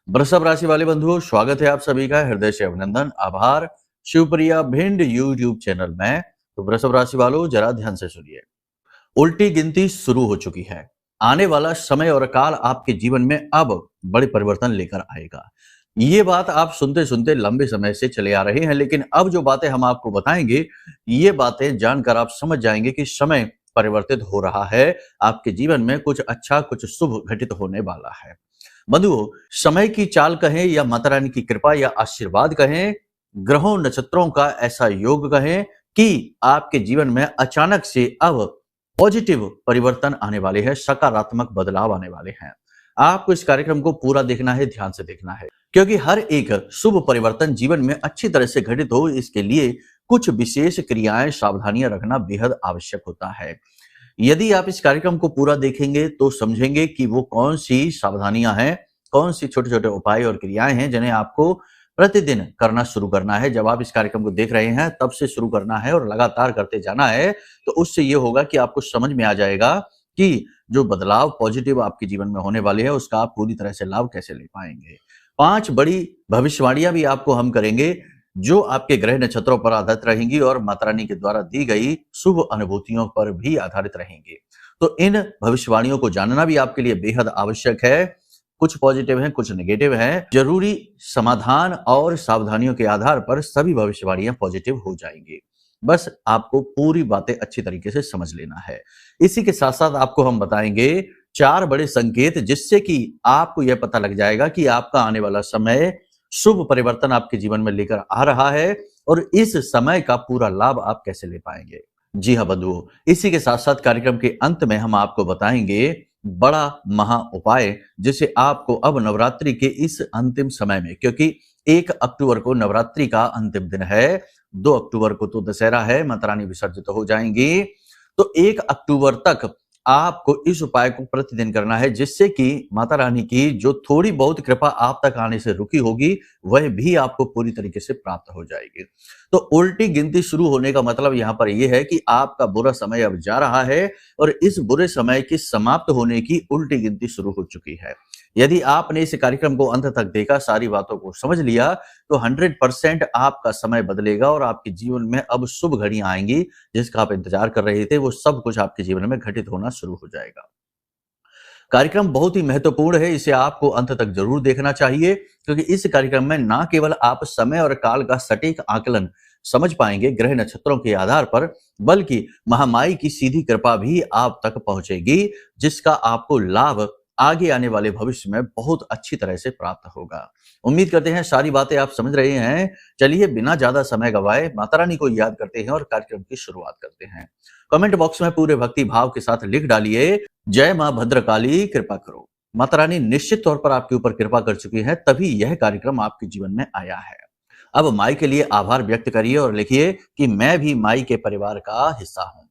वृषभ राशि वाले बंधुओं, स्वागत है आप सभी का हृदय से अभिनंदन, आभार। शिवप्रिया भिंड यूट्यूब चैनल में। तो वृषभ राशि वालों, जरा ध्यान से सुनिए। उल्टी गिनती शुरू हो चुकी है। आने वाला समय और काल आपके जीवन में अब बड़े परिवर्तन लेकर आएगा। ये बात आप सुनते सुनते लंबे समय से चले आ रहे हैं, लेकिन अब जो बातें हम आपको बताएंगे, ये बातें जानकर आप समझ जाएंगे कि समय परिवर्तित हो रहा है। आपके जीवन में कुछ अच्छा, कुछ शुभ घटित होने वाला है। बंधुओं, समय की चाल कहें या माता रानी की कृपा या आशीर्वाद कहें, ग्रहों नक्षत्रों का ऐसा योग कहें कि आपके जीवन में अचानक से अब पॉजिटिव परिवर्तन आने वाले हैं, सकारात्मक बदलाव आने वाले हैं। आपको इस कार्यक्रम को पूरा देखना है, ध्यान से देखना है, क्योंकि हर एक शुभ परिवर्तन जीवन में अच्छी तरह से घटित हो, इसके लिए कुछ विशेष क्रियाएं, सावधानियां रखना बेहद आवश्यक होता है। यदि आप इस कार्यक्रम को पूरा देखेंगे तो समझेंगे कि वो कौन सी सावधानियां हैं, कौन सी छोटे छोटे उपाय और क्रियाएं हैं जिन्हें आपको प्रतिदिन करना शुरू करना है। जब आप इस कार्यक्रम को देख रहे हैं तब से शुरू करना है और लगातार करते जाना है, तो उससे ये होगा कि आपको समझ में आ जाएगा कि जो बदलाव पॉजिटिव आपके जीवन में होने वाले हैं उसका आप पूरी तरह से लाभ कैसे ले पाएंगे। 5 बड़ी भविष्यवाणियां भी आपको हम करेंगे जो आपके ग्रह नक्षत्रों पर आधारित रहेंगी और माता रानी के द्वारा दी गई शुभ अनुभूतियों पर भी आधारित रहेंगी। तो इन भविष्यवाणियों को जानना भी आपके लिए बेहद आवश्यक है। कुछ पॉजिटिव हैं, कुछ नेगेटिव हैं। जरूरी समाधान और सावधानियों के आधार पर सभी भविष्यवाणियां पॉजिटिव हो जाएंगी। बस आपको पूरी बातें अच्छी तरीके से समझ लेना है। इसी के साथ साथ आपको हम बताएंगे 4 बड़े संकेत, जिससे कि आपको यह पता लग जाएगा कि आपका आने वाला समय शुभ परिवर्तन आपके जीवन में लेकर आ रहा है और इस समय का पूरा लाभ आप कैसे ले पाएंगे। जी हाँ बंधुओं, इसी के साथ साथ कार्यक्रम के अंत में हम आपको बताएंगे बड़ा महा उपाय, जिसे आपको अब नवरात्रि के इस अंतिम समय में, क्योंकि 1 अक्टूबर को नवरात्रि का अंतिम दिन है, 2 अक्टूबर को तो दशहरा है, माता रानी विसर्जित हो जाएंगी, तो 1 अक्टूबर तक आपको इस उपाय को प्रतिदिन करना है, जिससे कि माता रानी की जो थोड़ी बहुत कृपा आप तक आने से रुकी होगी वह भी आपको पूरी तरीके से प्राप्त हो जाएगी। तो उल्टी गिनती शुरू होने का मतलब यहाँ पर यह है कि आपका बुरा समय अब जा रहा है और इस बुरे समय की समाप्त होने की उल्टी गिनती शुरू हो चुकी है। यदि आपने इस कार्यक्रम को अंत तक देखा, सारी बातों को समझ लिया, तो 100% आपका समय बदलेगा और आपके जीवन में अब शुभ घड़ियां आएंगी। जिसका आप इंतजार कर रहे थे वो सब कुछ आपके जीवन में घटित होना शुरू हो जाएगा। कार्यक्रम बहुत ही महत्वपूर्ण है, इसे आपको अंत तक जरूर देखना चाहिए, क्योंकि इस कार्यक्रम में ना केवल आप समय और काल का सटीक आकलन समझ पाएंगे ग्रह नक्षत्रों के आधार पर, बल्कि महामाई की सीधी कृपा भी आप तक पहुंचेगी, जिसका आपको लाभ आगे आने वाले भविष्य में बहुत अच्छी तरह से प्राप्त होगा। उम्मीद करते हैं सारी बातें आप समझ रहे हैं। चलिए बिना ज्यादा समय गवाए माता रानी को याद करते हैं और कार्यक्रम की शुरुआत करते हैं। कमेंट बॉक्स में पूरे भक्ति भाव के साथ लिख डालिए, जय मां भद्रकाली कृपा करो। माता रानी निश्चित तौर पर आपके ऊपर कृपा कर चुकी है, तभी यह कार्यक्रम आपके जीवन में आया है। अब माई के लिए आभार व्यक्त करिए और लिखिए कि मैं भी माई के परिवार का हिस्सा हूं।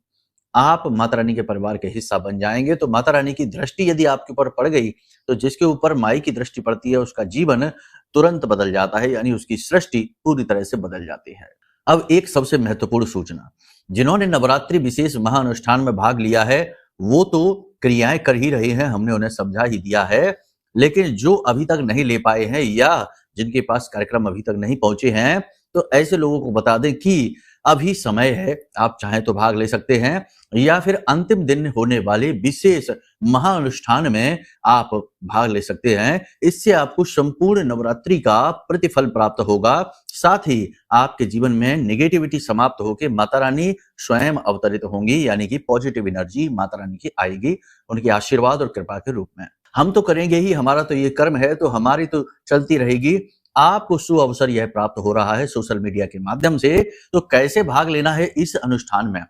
आप माता रानी के परिवार के हिस्सा बन जाएंगे तो माता रानी की दृष्टि यदि आपके ऊपर पड़ गई, तो जिसके ऊपर माई की दृष्टि पड़ती है उसका जीवन तुरंत बदल जाता है, यानी उसकी सृष्टि पूरी तरह से बदल जाती है। अब एक सबसे महत्वपूर्ण सूचना, जिन्होंने नवरात्रि विशेष महाअनुष्ठान में भाग लिया है वो तो क्रियाएं कर ही रहे हैं, हमने उन्हें समझा ही दिया है, लेकिन जो अभी तक नहीं ले पाए हैं या जिनके पास कार्यक्रम अभी तक नहीं पहुंचे हैं, तो ऐसे लोगों को बता दें कि अभी समय है, आप चाहें तो भाग ले सकते हैं, या फिर अंतिम दिन होने वाले विशेष महाअनुष्ठान में आप भाग ले सकते हैं। इससे आपको संपूर्ण नवरात्रि का प्रतिफल प्राप्त होगा, साथ ही आपके जीवन में नेगेटिविटी समाप्त होकर माता रानी स्वयं अवतरित होंगी, यानी कि पॉजिटिव एनर्जी माता रानी की आएगी उनके आशीर्वाद और कृपा के रूप में। हम तो करेंगे ही, हमारा तो ये कर्म है, तो हमारी तो चलती रहेगी। आपको सुअवसर यह प्राप्त हो रहा है सोशल मीडिया के माध्यम से, तो कैसे भाग लेना है इस अनुष्ठान में,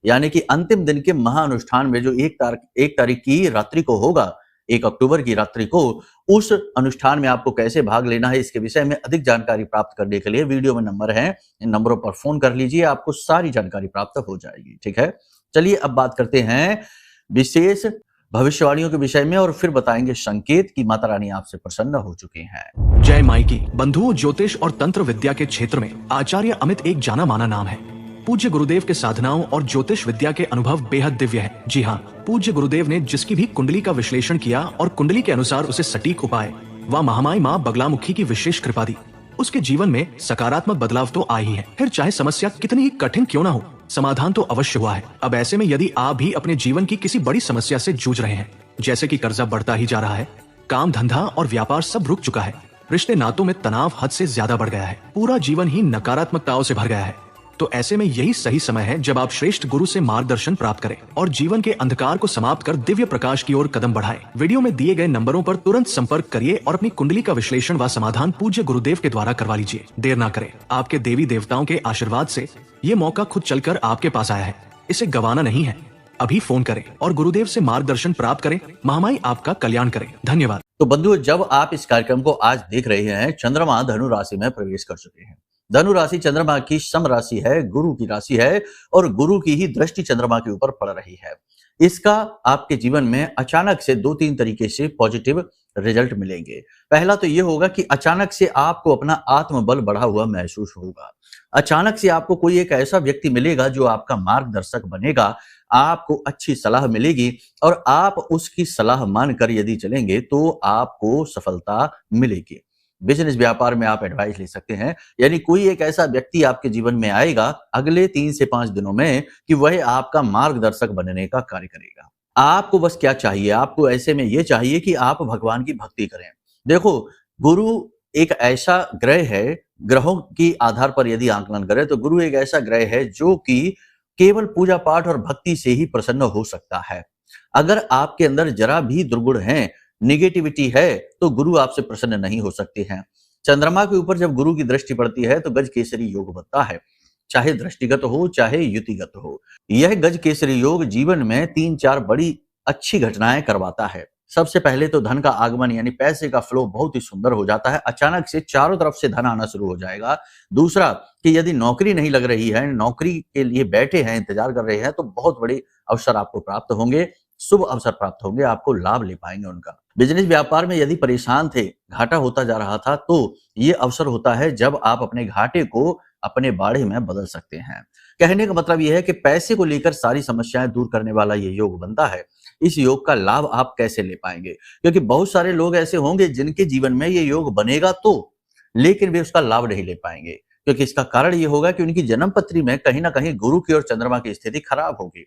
यानी कि अंतिम दिन के महाअनुष्ठान में जो 1 तारीख की रात्रि को होगा, 1 अक्टूबर की रात्रि को, उस अनुष्ठान में आपको कैसे भाग लेना है इसके विषय में अधिक जानकारी प्राप्त करने के लिए वीडियो में नंबर है, इन नंबरों पर फोन कर लीजिए, आपको सारी जानकारी प्राप्त हो जाएगी। ठीक है, चलिए अब बात करते हैं विशेष भविष्यवाणियों के विषय में और फिर बताएंगे संकेत कि माता रानी आपसे प्रसन्न हो चुके हैं। जय माई की। बंधुओं, ज्योतिष और तंत्र विद्या के क्षेत्र में आचार्य अमित एक जाना माना नाम है। पूज्य गुरुदेव के साधनाओं और ज्योतिष विद्या के अनुभव बेहद दिव्य है। जी हाँ, पूज्य गुरुदेव ने जिसकी भी कुंडली का विश्लेषण किया और कुंडली के अनुसार उसे सटीक उपाय वह महामाई माँ बगलामुखी की विशेष कृपा दी। उसके जीवन में सकारात्मक बदलाव तो आए ही है, फिर चाहे समस्या कितनी ही कठिन क्यों ना हो, समाधान तो अवश्य हुआ है। अब ऐसे में यदि आप भी अपने जीवन की किसी बड़ी समस्या से जूझ रहे हैं, जैसे कि कर्जा बढ़ता ही जा रहा है, काम धंधा और व्यापार सब रुक चुका है, रिश्ते नातों में तनाव हद से ज्यादा बढ़ गया है, पूरा जीवन ही नकारात्मकताओं से भर गया है, तो ऐसे में यही सही समय है जब आप श्रेष्ठ गुरु से मार्गदर्शन प्राप्त करें और जीवन के अंधकार को समाप्त कर दिव्य प्रकाश की ओर कदम बढ़ाएं। वीडियो में दिए गए नंबरों पर तुरंत संपर्क करिए और अपनी कुंडली का विश्लेषण व समाधान पूज्य गुरुदेव के द्वारा करवा लीजिए। देर ना करें, आपके देवी देवताओं के आशीर्वाद से ये मौका खुद चलकर आपके पास आया है, इसे गंवाना नहीं है। अभी फोन करें और गुरुदेव से मार्गदर्शन प्राप्त करें। महामाई आपका कल्याण करें। धन्यवाद। तो बंधुओं, जब आप इस कार्यक्रम को आज देख रहे हैं, चंद्रमा धनु राशि में प्रवेश कर चुके हैं। धनु राशि चंद्रमा की सम राशि है, गुरु की राशि है और गुरु की ही दृष्टि चंद्रमा के ऊपर पड़ रही है। इसका आपके जीवन में अचानक से 2-3 तरीके से पॉजिटिव रिजल्ट मिलेंगे। पहला तो ये होगा कि अचानक से आपको अपना आत्मबल बढ़ा हुआ महसूस होगा। अचानक से आपको कोई एक ऐसा व्यक्ति मिलेगा जो आपका मार्गदर्शक बनेगा, आपको अच्छी सलाह मिलेगी और आप उसकी सलाह मानकर यदि चलेंगे तो आपको सफलता मिलेगी। बिजनेस व्यापार में आप एडवाइस ले सकते हैं, यानी कोई एक ऐसा व्यक्ति आपके जीवन में आएगा अगले 3 से 5 दिनों में कि वह आपका मार्गदर्शक बनने का कार्य करेगा। आपको बस क्या चाहिए? आपको ऐसे में यह चाहिए कि आप भगवान की भक्ति करें। देखो, गुरु एक ऐसा ग्रह है, ग्रहों की आधार पर यदि आकलन करें तो गुरु एक ऐसा ग्रह है जो कि केवल पूजा पाठ और भक्ति से ही प्रसन्न हो सकता है। अगर आपके अंदर जरा भी दुर्गुण है, निगेटिविटी है, तो गुरु आपसे प्रसन्न नहीं हो सकते हैं। चंद्रमा के ऊपर जब गुरु की दृष्टि पड़ती है तो गज केसरी योग बनता है, चाहे दृष्टिगत हो चाहे युतिगत हो। यह गज केसरी योग जीवन में 3-4 बड़ी अच्छी घटनाएं करवाता है। सबसे पहले तो धन का आगमन यानी पैसे का फ्लो बहुत ही सुंदर हो जाता है, अचानक से चारों तरफ से धन आना शुरू हो जाएगा। दूसरा कि यदि नौकरी नहीं लग रही है, नौकरी के लिए बैठे हैं, इंतजार कर रहे हैं, तो बहुत बड़े अवसर आपको प्राप्त होंगे, शुभ अवसर प्राप्त होंगे, आपको लाभ ले पाएंगे उनका। बिजनेस व्यापार में यदि परेशान थे, घाटा होता जा रहा था, तो ये अवसर होता है जब आप अपने घाटे को अपने बाड़े में बदल सकते हैं। कहने का मतलब यह है कि पैसे को लेकर सारी समस्याएं दूर करने वाला ये योग बनता है। इस योग का लाभ आप कैसे ले पाएंगे? क्योंकि बहुत सारे लोग ऐसे होंगे जिनके जीवन में ये योग बनेगा तो, लेकिन वे उसका लाभ नहीं ले पाएंगे, क्योंकि इसका कारण ये होगा कि उनकी जन्म पत्री में कहीं ना कहीं गुरु की और चंद्रमा की स्थिति खराब होगी,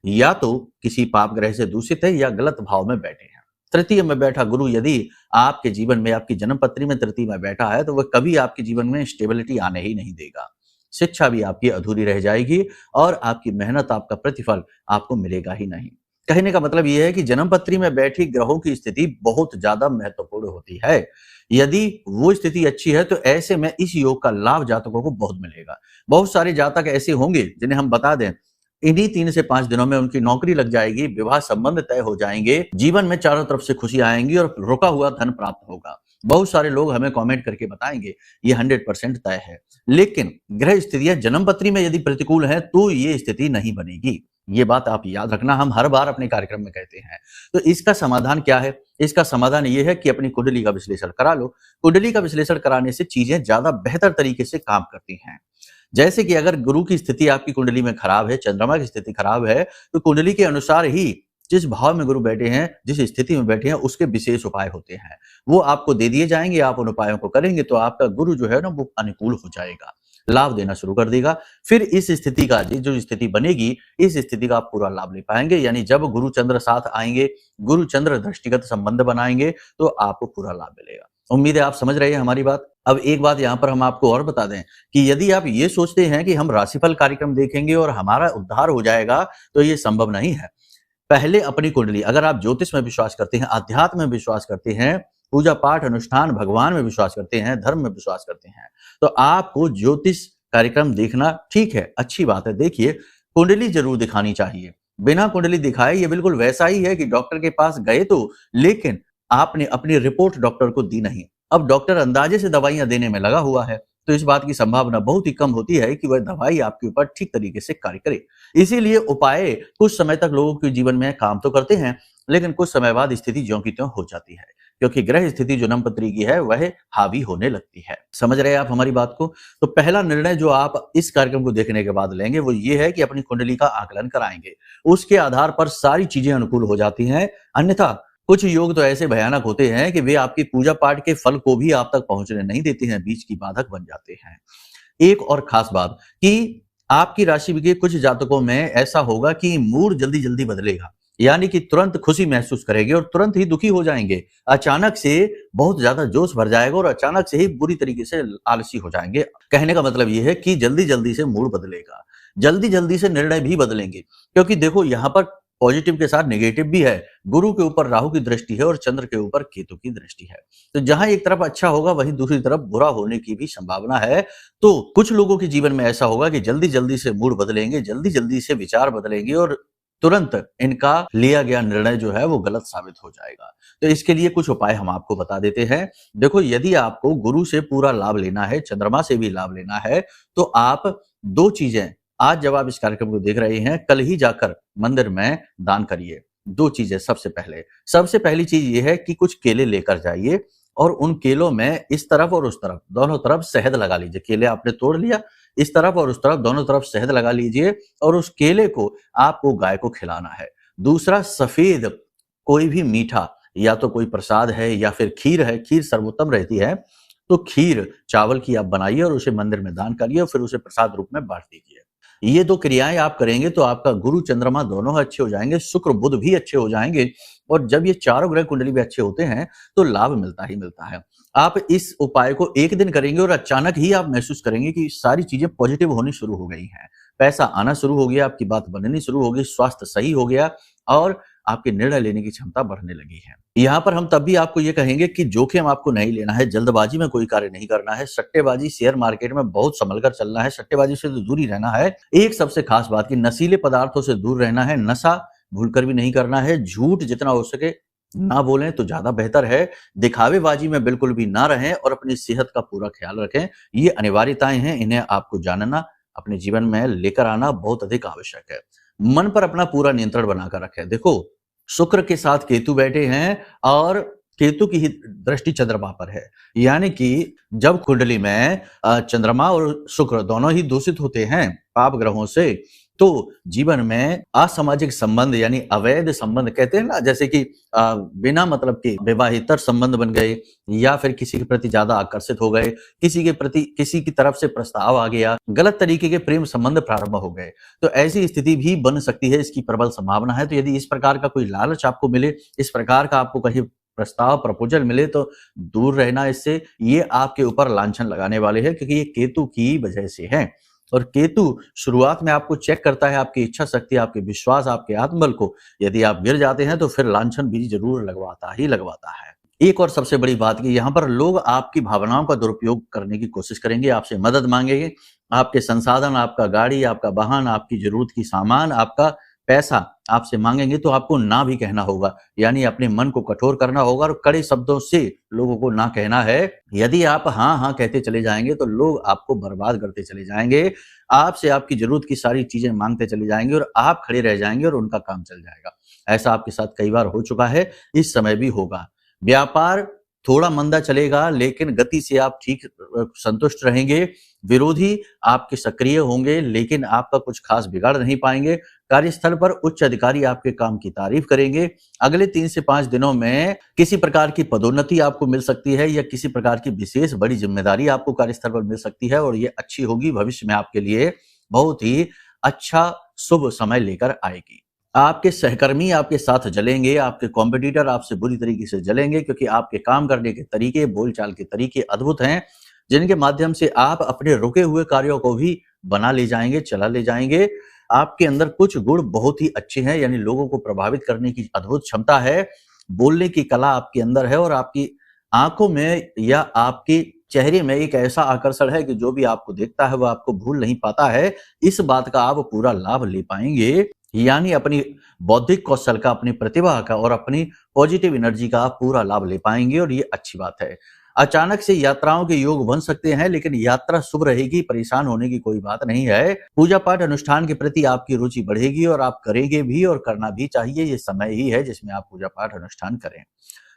या तो किसी पाप ग्रह से दूषित है या गलत भाव में बैठे हैं। तृतीय में बैठा गुरु यदि आपके जीवन में, आपकी जन्म पत्री में तृतीय में बैठा है तो वह कभी आपके जीवन में स्टेबिलिटी आने ही नहीं देगा। शिक्षा भी आपकी अधूरी रह जाएगी और आपकी मेहनत, आपका प्रतिफल आपको मिलेगा ही नहीं। कहने का मतलब यह है कि जन्म पत्री में बैठी ग्रहों की स्थिति बहुत ज्यादा महत्वपूर्ण होती है। यदि वो स्थिति अच्छी है तो ऐसे में इस योग का लाभ जातकों को बहुत मिलेगा। बहुत सारे जातक ऐसे होंगे जिन्हें हम बता दें, इन्हीं 3 से 5 दिनों में उनकी नौकरी लग जाएगी, विवाह संबंध तय हो जाएंगे, जीवन में चारों तरफ से खुशी आएंगी और रुका हुआ धन प्राप्त होगा। बहुत सारे लोग हमें कमेंट करके बताएंगे ये 100% तय है, लेकिन ग्रह स्थितियां जन्म पत्री में यदि प्रतिकूल है तो ये स्थिति नहीं बनेगी। ये बात आप याद रखना, हम हर बार अपने कार्यक्रम में कहते हैं। तो इसका समाधान क्या है? इसका समाधान ये है कि अपनी कुंडली का विश्लेषण करा लो। कुंडली का विश्लेषण कराने से चीजें ज्यादा बेहतर तरीके से काम करती हैं। जैसे कि अगर गुरु की स्थिति आपकी कुंडली में खराब है, चंद्रमा की स्थिति खराब है, तो कुंडली के अनुसार ही जिस भाव में गुरु बैठे हैं, जिस स्थिति में बैठे हैं, उसके विशेष उपाय होते हैं, वो आपको दे दिए जाएंगे। आप उन उपायों को करेंगे तो आपका गुरु जो है ना वो अनुकूल हो जाएगा, लाभ देना शुरू कर देगा। फिर इस स्थिति का जो स्थिति बनेगी, इस स्थिति का आप पूरा लाभ ले पाएंगे। यानी जब गुरु चंद्र साथ आएंगे, गुरु चंद्र दृष्टिगत संबंध बनाएंगे तो आपको पूरा लाभ मिलेगा। उम्मीद है आप समझ रहे हैं हमारी बात। अब एक बात यहाँ पर हम आपको और बता दें कि यदि आप ये सोचते हैं कि हम राशिफल कार्यक्रम देखेंगे और हमारा उद्धार हो जाएगा, तो ये संभव नहीं है। पहले अपनी कुंडली, अगर आप ज्योतिष में विश्वास करते हैं, अध्यात्म में विश्वास करते हैं, पूजा पाठ अनुष्ठान भगवान में विश्वास करते हैं, धर्म में विश्वास करते हैं, तो आपको ज्योतिष कार्यक्रम देखना ठीक है, अच्छी बात है। देखिए, कुंडली जरूर दिखानी चाहिए। बिना कुंडली दिखाए ये बिल्कुल वैसा ही है कि डॉक्टर के पास गए तो, लेकिन आपने अपनी रिपोर्ट डॉक्टर को दी नहीं। अब डॉक्टर अंदाजे से दवाइयां देने में लगा हुआ है, तो इस बात की संभावना बहुत ही कम होती है कि वह दवाई आपके ऊपर ठीक तरीके से कार्य करे। इसीलिए उपाय कुछ समय तक लोगों के जीवन में काम तो करते हैं, लेकिन कुछ समय बाद स्थिति ज्यों की त्यों हो जाती है, क्योंकि ग्रह स्थिति जो जन्म पत्री की है वह हावी होने लगती है। समझ रहे हैं आप हमारी बात को? तो पहला निर्णय जो आप इस कार्यक्रम को देखने के बाद लेंगे वो ये है कि अपनी कुंडली का आकलन कराएंगे। उसके आधार पर सारी चीजें अनुकूल हो जाती हैं, अन्यथा कुछ योग तो ऐसे भयानक होते हैं कि वे आपकी पूजा पाठ के फल को भी आप तक पहुंचने नहीं देते हैं, बीच की बाधक बन जाते हैं। एक और खास बात कि आपकी राशि के कुछ जातकों में ऐसा होगा कि मूड जल्दी-जल्दी बदलेगा, यानी कि तुरंत खुशी महसूस करेंगे और तुरंत ही दुखी हो जाएंगे। अचानक से बहुत ज्यादा जोश भर जाएगा और अचानक से ही बुरी तरीके से आलसी हो जाएंगे। कहने का मतलब ये है कि जल्दी-जल्दी से मूड बदलेगा, जल्दी-जल्दी से निर्णय भी बदलेंगे, क्योंकि देखो यहाँ पर पॉजिटिव के साथ नेगेटिव भी है। गुरु के ऊपर राहु की दृष्टि है और चंद्र के ऊपर केतु की दृष्टि है। तो जहां एक तरफ अच्छा होगा वहीं दूसरी तरफ बुरा होने की भी संभावना है। तो कुछ लोगों के जीवन में ऐसा होगा कि जल्दी-जल्दी से मूड बदलेंगे, जल्दी-जल्दी से विचार बदलेंगे और तुरंत इनका लिया गया निर्णय जो है वो गलत साबित हो जाएगा। तो इसके लिए कुछ उपाय हम आपको बता देते हैं। देखो, यदि आपको गुरु से पूरा लाभ लेना है, चंद्रमा से भी लाभ लेना है, तो आप 2 चीजें आज जब आप इस कार्यक्रम को देख रहे हैं, कल ही जाकर मंदिर में दान करिए। 2 चीजें सबसे पहली चीज ये है कि कुछ केले लेकर जाइए और उन केलों में इस तरफ और उस तरफ, दोनों तरफ शहद लगा लीजिए। केले आपने तोड़ लिया, इस तरफ और उस तरफ दोनों तरफ शहद लगा लीजिए और उस केले को आपको गाय को खिलाना है। दूसरा, सफेद कोई भी मीठा, या तो कोई प्रसाद है या फिर खीर है, खीर सर्वोत्तम रहती है, तो खीर चावल की आप बनाइए और उसे मंदिर में दान करिए और फिर उसे प्रसाद रूप में बांट दीजिए। ये 2 क्रियाएं आप करेंगे तो आपका गुरु चंद्रमा दोनों अच्छे हो जाएंगे, शुक्र बुध भी अच्छे हो जाएंगे और जब ये चारों ग्रह कुंडली भी अच्छे होते हैं तो लाभ मिलता ही मिलता है। आप इस उपाय को 1 दिन करेंगे और अचानक ही आप महसूस करेंगे कि सारी चीजें पॉजिटिव होनी शुरू हो गई हैं। पैसा आना शुरू हो गया, आपकी बात बननी शुरू हो गई, स्वास्थ्य सही हो गया और आपके निर्णय लेने की क्षमता बढ़ने लगी है। यहाँ पर हम तब भी आपको ये कहेंगे कि जोखिम आपको नहीं लेना है, जल्दबाजी में कोई कार्य नहीं करना है, सट्टेबाजी शेयर मार्केट में बहुत संभल कर चलना है, सट्टेबाजी से तो दूर ही रहना है। एक सबसे खास बात कि नशीले पदार्थों से दूर रहना है, नशा भूलकर भी नहीं करना है, झूठ जितना हो सके ना बोलें तो ज्यादा बेहतर है, दिखावेबाजी में बिल्कुल भी ना रहें और अपनी सेहत का पूरा ख्याल रखें। ये अनिवार्यताएं हैं, इन्हें आपको जानना, अपने जीवन में लेकर आना बहुत अधिक आवश्यक है। मन पर अपना पूरा नियंत्रण बनाकर रखें। देखो, शुक्र के साथ केतु बैठे हैं और केतु की ही दृष्टि चंद्रमा पर है, यानी कि जब कुंडली में चंद्रमा और शुक्र दोनों ही दूषित होते हैं पाप ग्रहों से, तो जीवन में असामाजिक संबंध यानी अवैध संबंध कहते हैं ना, जैसे कि बिना मतलब के विवाहितर संबंध बन गए या फिर किसी के प्रति ज्यादा आकर्षित हो गए, किसी के प्रति किसी की तरफ से प्रस्ताव आ गया, गलत तरीके के प्रेम संबंध प्रारंभ हो गए, तो ऐसी स्थिति भी बन सकती है, इसकी प्रबल संभावना है। तो यदि इस प्रकार का कोई लालच आपको मिले, इस प्रकार का आपको कहीं प्रस्ताव प्रपोजल मिले तो दूर रहना इससे। ये आपके ऊपर लांछन लगाने वाले हैं क्योंकि ये केतु की वजह से है और केतु शुरुआत में आपको चेक करता है आपकी इच्छा शक्ति, आपके विश्वास, आपके आत्मबल को। यदि आप गिर जाते हैं तो फिर लांछन भी जरूर लगवाता ही लगवाता है। एक और सबसे बड़ी बात कि यहाँ पर लोग आपकी भावनाओं का दुरुपयोग करने की कोशिश करेंगे, आपसे मदद मांगेंगे, आपके संसाधन, आपका गाड़ी, आपका वाहन, आपकी जरूरत की सामान, आपका पैसा आपसे मांगेंगे तो आपको ना भी कहना होगा, यानी अपने मन को कठोर करना होगा और कड़े शब्दों से लोगों को ना कहना है। यदि आप हाँ हाँ कहते चले जाएंगे तो लोग आपको बर्बाद करते चले जाएंगे, आपसे आपकी जरूरत की सारी चीजें मांगते चले जाएंगे और आप खड़े रह जाएंगे और उनका काम चल जाएगा। ऐसा आपके साथ कई बार हो चुका है, इस समय भी होगा। व्यापार थोड़ा मंदा चलेगा लेकिन गति से आप ठीक संतुष्ट रहेंगे। विरोधी आपके सक्रिय होंगे लेकिन आपका कुछ खास बिगाड़ नहीं पाएंगे। कार्यस्थल पर उच्च अधिकारी आपके काम की तारीफ करेंगे। अगले 3 से 5 दिनों में किसी प्रकार की पदोन्नति आपको मिल सकती है या किसी प्रकार की विशेष बड़ी जिम्मेदारी आपको कार्यस्थल पर मिल सकती है और ये अच्छी होगी, भविष्य में आपके लिए बहुत ही अच्छा शुभ समय लेकर आएगी। आपके सहकर्मी आपके साथ जलेंगे, आपके कॉम्पिटिटर आपसे बुरी तरीके से जलेंगे क्योंकि आपके काम करने के तरीके, बोलचाल के तरीके अद्भुत हैं, जिनके माध्यम से आप अपने रुके हुए कार्यों को भी बना ले जाएंगे, चला ले जाएंगे। आपके अंदर कुछ गुण बहुत ही अच्छे हैं, यानी लोगों को प्रभावित करने की अद्भुत क्षमता है, बोलने की कला आपके अंदर है और आपकी आंखों में या आपके चेहरे में एक ऐसा आकर्षण है कि जो भी आपको देखता है वो आपको भूल नहीं पाता है। इस बात का आप पूरा लाभ ले पाएंगे, यानी अपनी बौद्धिक कौशल का, अपनी प्रतिभा का और अपनी पॉजिटिव एनर्जी का आप पूरा लाभ ले पाएंगे और ये अच्छी बात है। अचानक से यात्राओं के योग बन सकते हैं लेकिन यात्रा शुभ रहेगी, परेशान होने की कोई बात नहीं है। पूजा पाठ अनुष्ठान के प्रति आपकी रुचि बढ़ेगी और आप करेंगे भी और करना भी चाहिए। ये समय ही है जिसमें आप पूजा पाठ अनुष्ठान करें।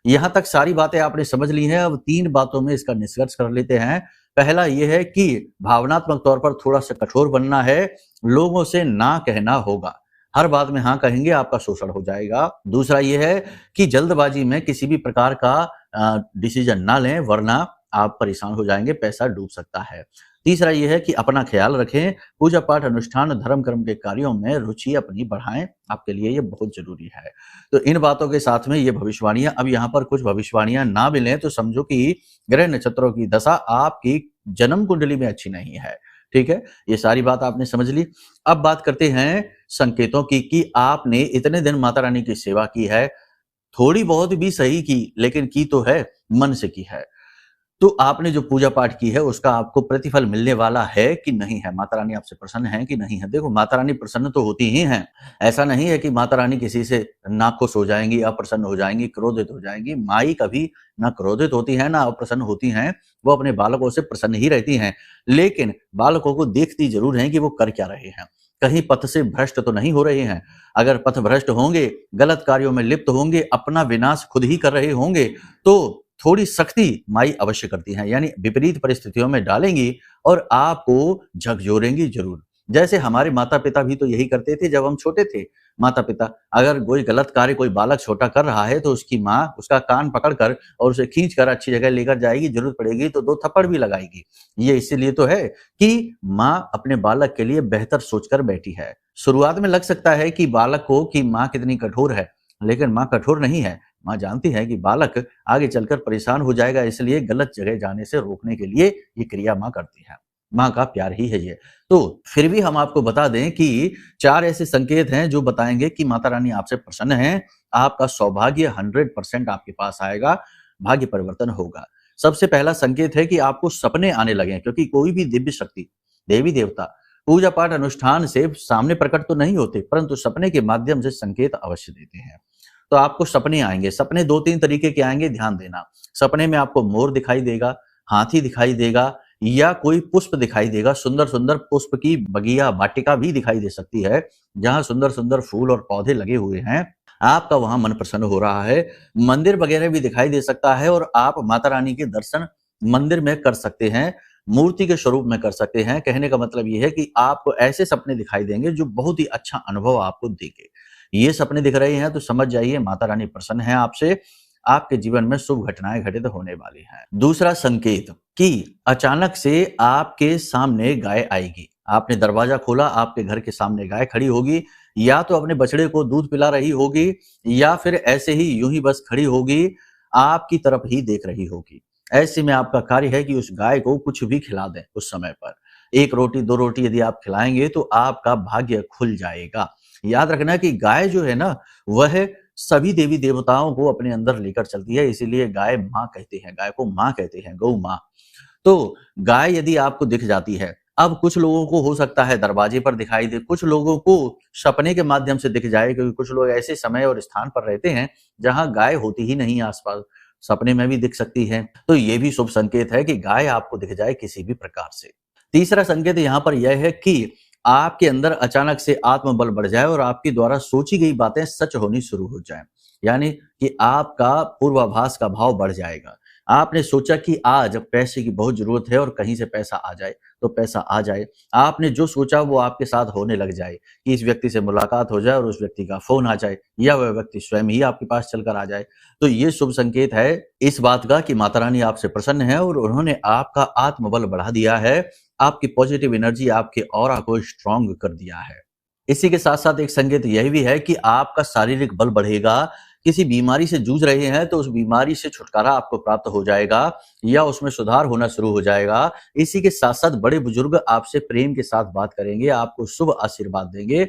यहाँ तक सारी बातें आपने समझ ली हैं। अब 3 बातों में इसका निष्कर्ष कर लेते हैं। पहला यह है कि भावनात्मक तौर पर थोड़ा सा कठोर बनना है, लोगों से ना कहना होगा। हर बात में हाँ कहेंगे, आपका शोषण हो जाएगा। दूसरा ये है कि जल्दबाजी में किसी भी प्रकार का डिसीजन ना लें, वरना आप परेशान हो जाएंगे, पैसा डूब सकता है। तीसरा ये है कि अपना ख्याल रखें, पूजा पाठ अनुष्ठान धर्म कर्म के कार्यों में रुचि अपनी बढ़ाएं, आपके लिए ये बहुत जरूरी है। तो इन बातों के साथ में ये भविष्यवाणियां, अब यहाँ पर कुछ भविष्यवाणियां ना मिलें तो समझो कि ग्रह नक्षत्रों की दशा आपकी जन्म कुंडली में अच्छी नहीं है। ठीक है, ये सारी बात आपने समझ ली। अब बात करते हैं संकेतों की कि आपने इतने दिन माता रानी की सेवा की है, थोड़ी बहुत भी सही की, लेकिन की तो है, मन से की है। तो आपने जो पूजा पाठ की है उसका आपको प्रतिफल मिलने वाला है कि नहीं है, माता रानी आपसे प्रसन्न है कि नहीं है। देखो, माता रानी प्रसन्न तो होती ही हैं, ऐसा नहीं है कि माता रानी किसी से नाखुश हो जाएंगी, अप्रसन्न हो जाएंगी, क्रोधित हो जाएंगी। माई कभी ना क्रोधित होती है ना अप्रसन्न होती हैं, वो अपने बालकों से प्रसन्न ही रहती हैं, लेकिन बालकों को देखती जरूर हैं कि वो कर क्या रहे हैं, कहीं पथ से भ्रष्ट तो नहीं हो रहे हैं। अगर पथ भ्रष्ट होंगे, गलत कार्यों में लिप्त होंगे, अपना विनाश खुद ही कर रहे होंगे, तो थोड़ी सख्ती माई अवश्य करती हैं, यानी विपरीत परिस्थितियों में डालेंगी और आपको झकझोरेंगी जरूर। जैसे हमारे माता पिता भी तो यही करते थे जब हम छोटे थे। माता पिता अगर कोई गलत कार्य कोई बालक छोटा कर रहा है तो उसकी माँ उसका कान पकड़कर और उसे खींच कर अच्छी जगह लेकर जाएगी, जरूरत पड़ेगी तो 2 थप्पड़ भी लगाएगी। ये इसीलिए तो है कि माँ अपने बालक के लिए बेहतर सोचकर बैठी है। शुरुआत में लग सकता है कि बालक को कि माँ कितनी कठोर है, लेकिन माँ कठोर नहीं है। माँ जानती है कि बालक आगे चलकर परेशान हो जाएगा, इसलिए गलत जगह जाने से रोकने के लिए ये क्रिया माँ करती है। माँ का प्यार ही है ये। तो फिर भी हम आपको बता दें कि 4 ऐसे संकेत हैं जो बताएंगे कि माता रानी आपसे प्रसन्न है, आपका सौभाग्य 100% आपके पास आएगा, भाग्य परिवर्तन होगा। सबसे पहला संकेत है कि आपको सपने आने लगे, क्योंकि कोई भी दिव्य शक्ति, देवी देवता पूजा पाठ अनुष्ठान से सामने प्रकट तो नहीं होते, परंतु सपने के माध्यम से संकेत अवश्य देते हैं। तो आपको सपने आएंगे। सपने 2-3 तरीके के आएंगे, ध्यान देना। सपने में आपको मोर दिखाई देगा, हाथी दिखाई देगा या कोई पुष्प दिखाई देगा। सुंदर सुंदर पुष्प की बगिया वाटिका भी दिखाई दे सकती है, जहां सुंदर सुंदर फूल और पौधे लगे हुए हैं। आपका वहां मन प्रसन्न हो रहा है। मंदिर वगैरह भी दिखाई दे सकता है और आप माता रानी के दर्शन मंदिर में कर सकते हैं, मूर्ति के स्वरूप में कर सकते हैं। कहने का मतलब ये है कि आपको ऐसे सपने दिखाई देंगे जो बहुत ही अच्छा अनुभव आपको देंगे। ये सपने दिख रहे हैं तो समझ जाइए माता रानी प्रसन्न है आपसे, आपके जीवन में शुभ घटनाएं घटित होने वाली हैं। दूसरा संकेत कि अचानक से आपके सामने गाय आएगी। आपने दरवाजा खोला, आपके घर के सामने गाय खड़ी होगी, या तो अपने बछड़े को दूध पिला रही होगी या फिर ऐसे ही यूं ही बस खड़ी होगी, आपकी तरफ ही देख रही होगी। ऐसे में आपका कार्य है कि उस गाय को कुछ भी खिला दें उस समय पर। 1 रोटी 2 रोटी यदि आप खिलाएंगे तो आपका भाग्य खुल जाएगा। याद रखना कि गाय जो है ना, वह सभी देवी देवताओं को अपने अंदर लेकर चलती है, इसीलिए गाय माँ कहते हैं, गाय को माँ कहते हैं, गौ माँ। तो गाय यदि आपको दिख जाती है, अब कुछ लोगों को हो सकता है दरवाजे पर दिखाई दे, कुछ लोगों को सपने के माध्यम से दिख जाए, क्योंकि कुछ लोग ऐसे समय और स्थान पर रहते हैं जहां गाय होती ही नहीं आसपास, सपने में भी दिख सकती है। तो ये भी शुभ संकेत है कि गाय आपको दिख जाए किसी भी प्रकार से। तीसरा संकेत यहाँ पर यह है कि आपके अंदर अचानक से आत्मबल बढ़ जाए और आपके द्वारा सोची गई बातें सच होनी शुरू हो जाएं, यानी कि आपका पूर्वाभास का भाव बढ़ जाएगा। आपने सोचा कि आज पैसे की बहुत जरूरत है और कहीं से पैसा आ जाए तो पैसा आ जाए। आपने जो सोचा वो आपके साथ होने लग जाए कि इस व्यक्ति से मुलाकात हो जाए और उस व्यक्ति का फोन आ जाए या वह व्यक्ति स्वयं ही आपके पास चलकर आ जाए। तो ये शुभ संकेत है इस बात का कि माता रानी आपसे प्रसन्न है और उन्होंने आपका आत्मबल बढ़ा दिया है, आपकी पॉजिटिव एनर्जी आपके ऑरा को स्ट्रांग कर दिया है। इसी के साथ साथ एक संकेत यह भी है कि आपका शारीरिक बल बढ़ेगा। किसी बीमारी से जूझ रहे हैं तो उस बीमारी से छुटकारा आपको प्राप्त हो जाएगा या उसमें सुधार होना शुरू हो जाएगा। इसी के साथ साथ बड़े बुजुर्ग आपसे प्रेम के साथ बात करेंगे, आपको शुभ आशीर्वाद देंगे,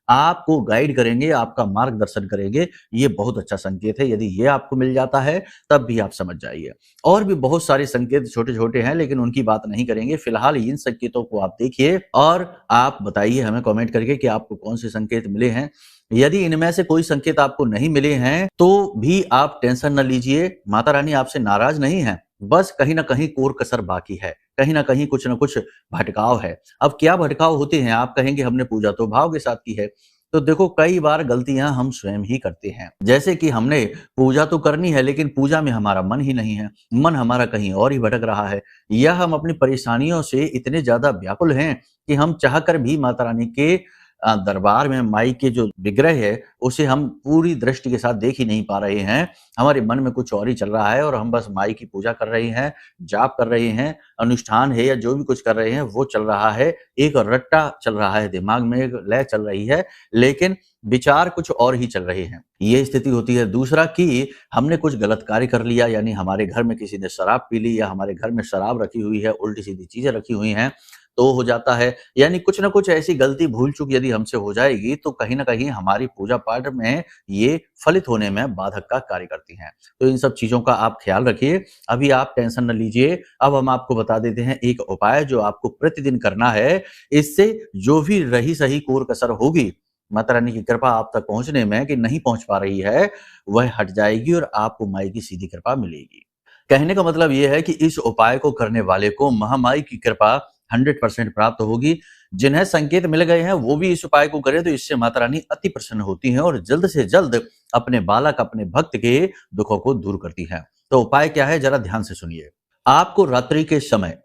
आपको गाइड करेंगे, आपका मार्गदर्शन करेंगे। ये बहुत अच्छा संकेत है। यदि ये आपको मिल जाता है तब भी आप समझ जाइए। और भी बहुत सारे संकेत छोटे छोटे हैं, लेकिन उनकी बात नहीं करेंगे। फिलहाल इन संकेतों को आप देखिए और आप बताइए हमें कमेंट करके कि आपको कौन से संकेत मिले हैं। यदि इनमें से कोई संकेत आपको नहीं मिले हैं तो भी आप टेंशन न लीजिए, माता रानी आपसे नाराज नहीं है, बस कहीं ना कहीं कोर कसर बाकी है, कहीं ना कहीं कुछ ना कुछ भटकाव है। अब क्या भटकाव होते हैं? आप कहेंगे हमने पूजा तो भाव के साथ की है। तो देखो, कई बार गलतियां हम स्वयं ही करते हैं। जैसे कि हमने पूजा तो करनी है लेकिन पूजा में हमारा मन ही नहीं है, मन हमारा कहीं और ही भटक रहा है, या हम अपनी परेशानियों से इतने ज्यादा व्याकुल हैं कि हम चाहकर भी माता रानी के दरबार में माई के जो विग्रह है उसे हम पूरी दृष्टि के साथ देख ही नहीं पा रहे हैं। हमारे मन में कुछ और ही चल रहा है और हम बस माई की पूजा कर रहे हैं, जाप कर रहे हैं, अनुष्ठान है या जो भी कुछ कर रहे हैं वो चल रहा है, एक रट्टा चल रहा है, दिमाग में एक लय चल रही है, लेकिन विचार कुछ और ही चल रहे हैं। ये स्थिति होती है। दूसरा कि हमने कुछ गलत कार्य कर लिया, यानी हमारे घर में किसी ने शराब पी ली या हमारे घर में शराब रखी हुई है, उल्टी-सीधी चीज़ें रखी हुई हैं, तो हो जाता है। यानी कुछ न कुछ ऐसी गलती भूल-चूक यदि हमसे हो जाएगी तो कहीं न कहीं हमारी पूजा-पाठ में ये फलित होने में बाधक का कार्य करती हैं। तो इन सब चीज़ों का आप ख़्याल रखिए। अभी आप टेंशन न लीजिए। अब हम आपको बता देते हैं एक उपाय जो आपको प्रतिदिन करना है। इससे जो भी रही-सही कोर-कसर होगी, माता रानी की कृपा आप तक पहुँचने में कि नहीं पहुँच पा रही है, वह हट जाएगी और आपको माई की सीधी कृपा मिलेगी। कहने का मतलब ये है कि इस उपाय को करने वाले को महामाई की कृपा 100% प्राप्त होगी। जिन्हें संकेत मिल गए हैं वो भी इस उपाय को करें तो इससे माता रानी अति प्रसन्न होती हैं और जल्द से जल्द अपने बालक, अपने भक्त के दुखों को दूर करती हैं। तो उपाय क्या है, जरा ध्यान से सुनिए। आपको रात्रि के समय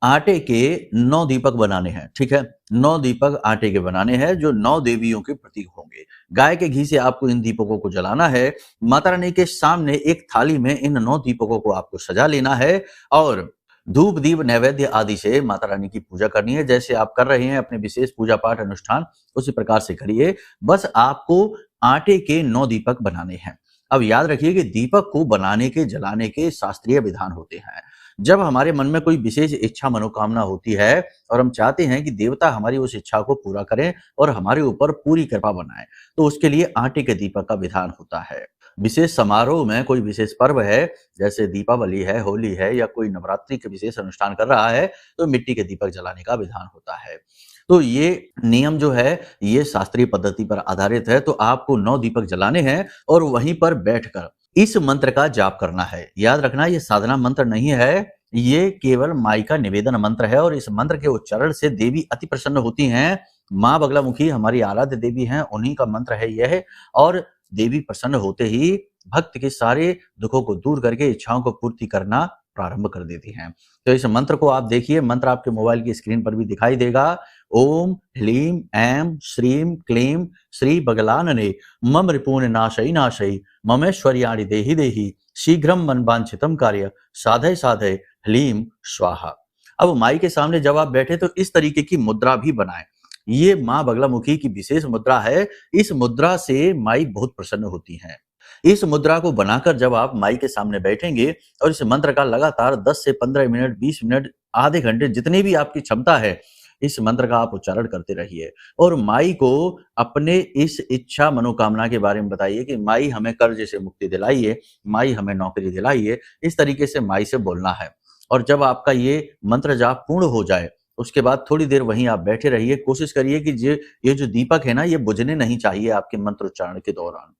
आटे के 9 दीपक बनाने हैं, ठीक है? 9 दीपक आटे के बनाने हैं जो 9 देवियों के प्रतीक होंगे। गाय के घी से आपको इन दीपकों को जलाना है। माता रानी के सामने एक थाली में इन 9 दीपकों को आपको सजा लेना है और धूप, दीप, नैवेद्य आदि से माता रानी की पूजा करनी है। जैसे आप कर रहे हैं अपने विशेष पूजा पाठ अनुष्ठान, उसी प्रकार से करिए। बस आपको आटे के 9 दीपक बनाने हैं। अब याद रखिए कि दीपक को बनाने के, जलाने के शास्त्रीय विधान होते हैं। जब हमारे मन में कोई विशेष इच्छा, मनोकामना होती है और हम चाहते हैं कि देवता हमारी उस इच्छा को पूरा करें और हमारे ऊपर पूरी कृपा बनाएं, तो उसके लिए आटे के दीपक का विधान होता है। विशेष समारोह में कोई विशेष पर्व है, जैसे दीपावली है, होली है या कोई नवरात्रि के विशेष अनुष्ठान कर रहा है, तो मिट्टी के दीपक जलाने का विधान होता है। तो ये नियम जो है ये शास्त्रीय पद्धति पर आधारित है। तो आपको 9 दीपक जलाने हैं और वहीं पर बैठकर इस मंत्र का जाप करना है। याद रखना ये साधना मंत्र नहीं है, ये केवल माई का निवेदन मंत्र है और इस मंत्र के उच्चारण से देवी अति प्रसन्न होती हैं। माँ बगलामुखी हमारी आराध्य देवी हैं, उन्हीं का मंत्र है यह और देवी प्रसन्न होते ही भक्त के सारे दुखों को दूर करके इच्छाओं को पूर्ति करना प्रारंभ कर देती हैं। तो इस मंत्र को आप देखिए, मंत्र आपके मोबाइल की स्क्रीन पर भी दिखाई देगा। ओम ह्लीं ऐं श्रीं क्लीं श्री बगलानने मम रिपूर्ण नाशई नाशई ममेश्वर्याणि देहि देहि शीघ्रम मन वांछितम कार्य साधय साधय ह्लीं स्वाहा। अब माई के सामने जब आप बैठे तो इस तरीके की मुद्रा भी बनाएं। ये माँ बगलामुखी की विशेष मुद्रा है। इस मुद्रा से माई बहुत प्रसन्न होती हैं। इस मुद्रा को बनाकर जब आप माई के सामने बैठेंगे और इस मंत्र का लगातार 10 से 15 मिनट, 20 मिनट, आधे घंटे, जितनी भी आपकी क्षमता है, इस मंत्र का आप उच्चारण करते रहिए और माई को अपने इस इच्छा, मनोकामना के बारे में बताइए कि माई हमें कर्ज से मुक्ति दिलाइए, माई हमें नौकरी दिलाइए। इस तरीके से माई से बोलना है। और जब आपका ये मंत्र जाप पूर्ण हो जाए, उसके बाद थोड़ी देर वहीं आप बैठे रहिए। कोशिश करिए कि ये जो दीपक है ना, ये बुझने नहीं चाहिए आपके मंत्र उच्चारण के दौरान।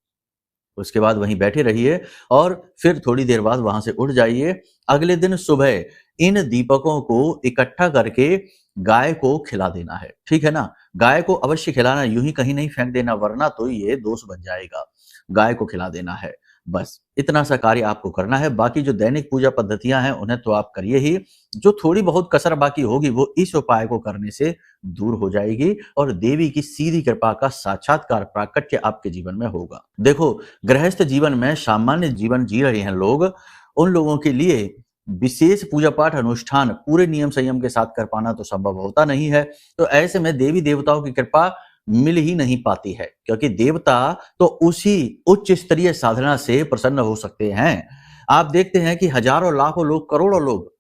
उसके बाद वहीं बैठे रहिए और फिर थोड़ी देर बाद वहां से उठ जाइए। अगले दिन सुबह इन दीपकों को इकट्ठा करके गाय को खिला देना है, ठीक है ना? गाय को अवश्य खिलाना, यूं ही कहीं नहीं फेंक देना, वरना तो ये दोष बन जाएगा। गाय को खिला देना है, बस इतना सा कार्य आपको करना है। बाकी जो दैनिक पूजा पद्धतियां हैं उन्हें तो आप करिए ही। जो थोड़ी बहुत कसर बाकी होगी वो इस उपाय को करने से दूर हो जाएगी और देवी की सीधी कृपा का साक्षात्कार, प्राकट्य आपके जीवन में होगा। देखो, गृहस्थ जीवन में सामान्य जीवन जी रहे हैं लोग, उन लोगों के लिए विशेष पूजा पाठ अनुष्ठान पूरे नियम संयम के साथ कर पाना तो संभव होता नहीं है। तो ऐसे में देवी देवताओं की कृपा मिल ही नहीं पाती है, क्योंकि देवता तो उसी उच्च स्तरीय साधना से प्रसन्न हो सकते हैं। आप देखते हैं कि हजारों, लाखों लोग, करोड़ों लोग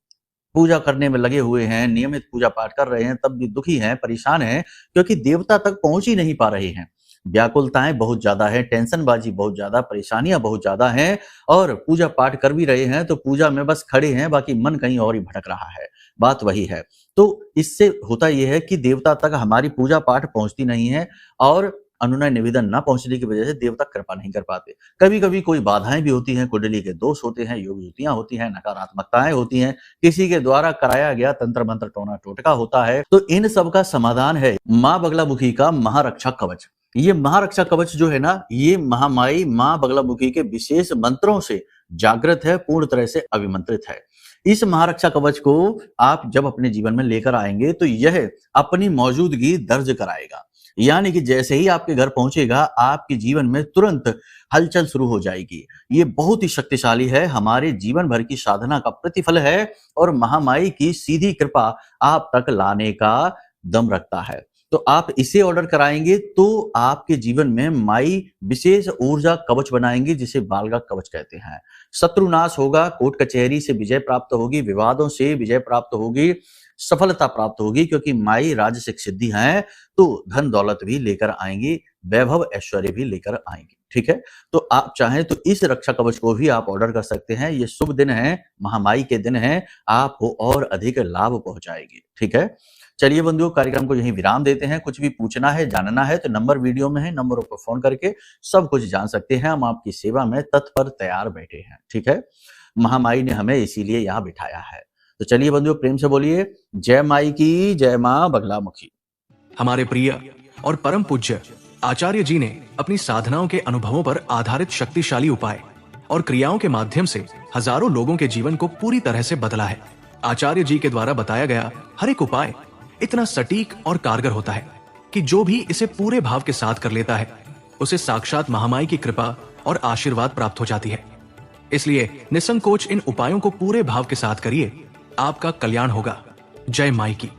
पूजा करने में लगे हुए हैं, नियमित पूजा पाठ कर रहे हैं, तब भी दुखी हैं, परेशान हैं, क्योंकि देवता तक पहुंच ही नहीं पा रहे हैं। व्याकुलताएं बहुत ज्यादा है, टेंशनबाजी बहुत ज्यादा, परेशानियां बहुत ज्यादा हैं और पूजा पाठ कर भी रहे हैं तो पूजा में बस खड़े हैं, बाकी मन कहीं और ही भटक रहा है। बात वही है। तो इससे होता यह है कि देवता तक हमारी पूजा पाठ पहुंचती नहीं है और अनुनय निवेदन ना पहुंचने की वजह से देवता कृपा नहीं कर पाते। कभी कभी कोई बाधाएं भी होती हैं, कुंडली के दोष होते हैं, योग युतियां होती हैं, नकारात्मकताएं होती हैं, किसी के द्वारा कराया गया तंत्र मंत्र टोना टोटका होता है। तो इन सब का समाधान है माँ बगलामुखी का महारक्षा कवच। ये महारक्षा कवच जो है ना, ये महामाई माँ बगलामुखी के विशेष मंत्रों से जागृत है, पूर्ण तरह से अभिमंत्रित है। इस महारक्षा कवच को आप जब अपने जीवन में लेकर आएंगे तो यह अपनी मौजूदगी दर्ज कराएगा। यानी कि जैसे ही आपके घर पहुंचेगा, आपके जीवन में तुरंत हलचल शुरू हो जाएगी। ये बहुत ही शक्तिशाली है, हमारे जीवन भर की साधना का प्रतिफल है और महामाई की सीधी कृपा आप तक लाने का दम रखता है। तो आप इसे ऑर्डर कराएंगे तो आपके जीवन में माई विशेष ऊर्जा कवच बनाएंगे, जिसे बालगा कवच कहते हैं। शत्रु नाश होगा, कोर्ट कचहरी से विजय प्राप्त होगी, विवादों से विजय प्राप्त होगी, सफलता प्राप्त होगी, क्योंकि माई राजसिक सिद्धि हैं तो धन दौलत भी लेकर आएंगी, वैभव ऐश्वर्य भी लेकर आएंगी। ठीक है, तो आप चाहें तो इस रक्षा कवच को भी आप ऑर्डर कर सकते हैं। ये शुभ दिन है, महामाई के दिन है, आपको और अधिक लाभ पहुंचाएगी। ठीक है, चलिए बंधुओं, कार्यक्रम को यहीं विराम देते हैं। कुछ भी पूछना है, जानना है तो नंबर वीडियो में है, नंबरों पर फोन करके सब कुछ जान सकते हैं। हम आपकी सेवा में तत्पर तैयार बैठे हैं। ठीक है, महामाई ने हमें इसीलिए यहाँ बिठाया है। तो चलिए बंधुओं, प्रेम से बोलिए जय माई की, जय मां बगलामुखी। हमारे प्रिय और परम पूज्य आचार्य जी ने अपनी साधनाओं के अनुभवों पर आधारित शक्तिशाली उपाय और क्रियाओं के माध्यम से हजारों लोगों के जीवन को पूरी तरह से बदला है। आचार्य जी के द्वारा बताया गया हर एक उपाय इतना सटीक और कारगर होता है कि जो भी इसे पूरे भाव के साथ कर लेता है, उसे साक्षात महामाई की कृपा और आशीर्वाद प्राप्त हो जाती है। इसलिए निसंकोच इन उपायों को पूरे भाव के साथ करिए, आपका कल्याण होगा। जय माई की।